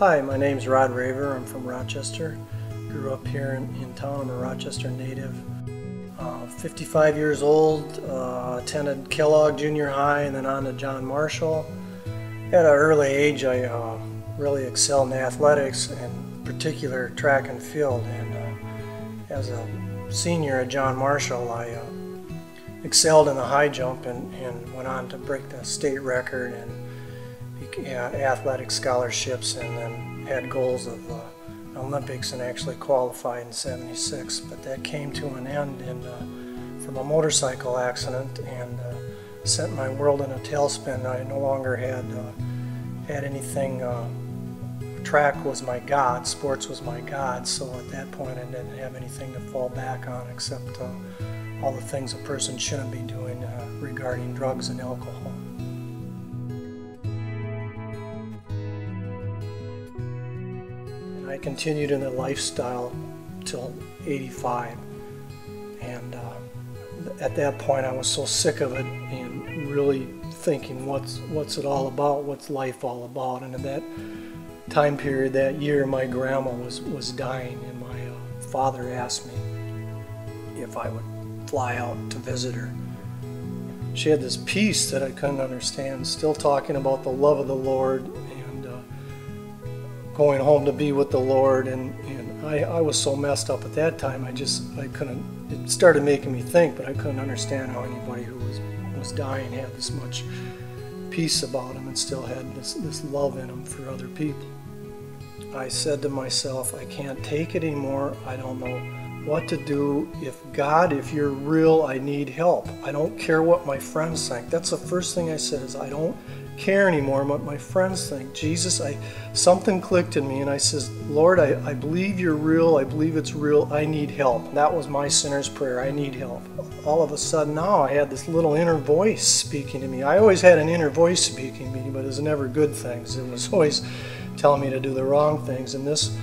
Hi, my name's Rod Raver. I'm from Rochester. Grew up here in town. I'm a Rochester native. 55 years old, attended Kellogg Junior High and then on to John Marshall. At an early age, I really excelled in athletics, in particular track and field. And as a senior at John Marshall, I excelled in the high jump and went on to break the state record and athletic scholarships, and then had goals of Olympics and actually qualified in '76. But that came to an end from a motorcycle accident and sent my world in a tailspin. I no longer had anything. Track was my god, sports was my god, so at that point I didn't have anything to fall back on except all the things a person shouldn't be doing regarding drugs and alcohol. And I continued in the lifestyle till '85, and at that point I was so sick of it and really thinking, what's it all about? What's life all about? And in that time period, that year, my grandma was dying, and my father asked me if I would fly out to visit her. She had this peace that I couldn't understand, still talking about the love of the Lord and going home to be with the Lord, and I was so messed up at that time, I couldn't, it started making me think, but I couldn't understand how anybody who was dying had this much peace about him and still had this love in him for other people. I said to myself, I can't take it anymore. I don't know what to do. If you're real, I need help. I don't care what my friends think. That's the first thing I said, is I don't care anymore what my friends think. Jesus, something clicked in me, and I says, Lord, I believe you're real. I believe it's real. I need help. That was my sinner's prayer. I need help. All of a sudden now I had this little inner voice speaking to me. I always had an inner voice speaking to me, but it was never good things. It was always telling me to do the wrong things. And this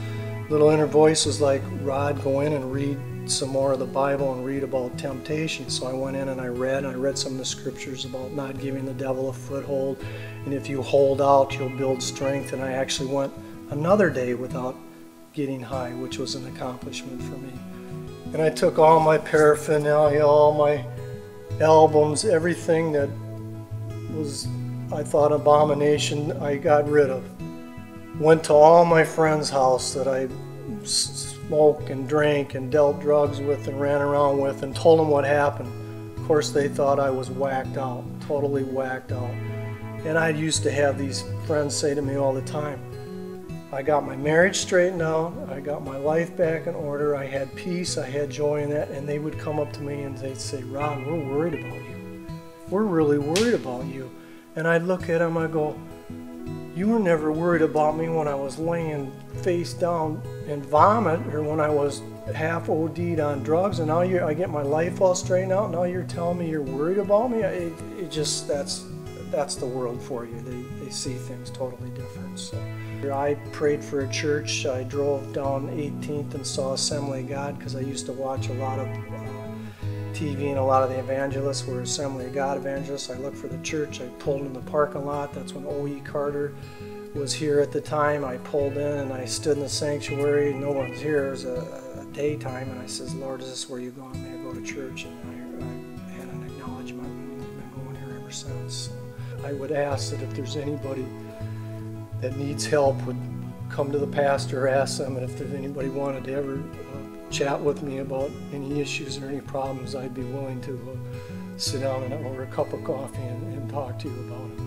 little inner voice was like, Rod, go in and read some more of the Bible and read about temptation. So I went in and I read some of the scriptures about not giving the devil a foothold, and if you hold out, you'll build strength. And I actually went another day without getting high, which was an accomplishment for me. And I took all my paraphernalia, all my albums, everything that was, I thought, abomination, I got rid of. Went to all my friends' house that I smoked and drank and dealt drugs with and ran around with, and told them what happened. Of course, they thought I was whacked out, totally whacked out. And I used to have these friends say to me all the time, I got my marriage straightened out, I got my life back in order, I had peace, I had joy in that, and they would come up to me and they'd say, Rod, we're worried about you. We're really worried about you. And I'd look at them, I'd go, you were never worried about me when I was laying face down in vomit, or when I was half OD'd on drugs, and now I get my life all straightened out, now you're telling me you're worried about me? That's the world for you. They see things totally different. So I prayed for a church. I drove down 18th and saw Assembly of God, because I used to watch a lot of TV, and a lot of the evangelists were Assembly of God evangelists. I looked for the church. I pulled in the parking lot. That's when O.E. Carter was here at the time. I pulled in and I stood in the sanctuary. No one's here. It was a daytime, and I says, Lord, is this where you go? I'm going to go to church. And I had an acknowledgement, and I've been going here ever since. So I would ask that if there's anybody that needs help, would come to the pastor, ask them, and if there's anybody wanted to ever chat with me about any issues or any problems, I'd be willing to sit down and over a cup of coffee and talk to you about it.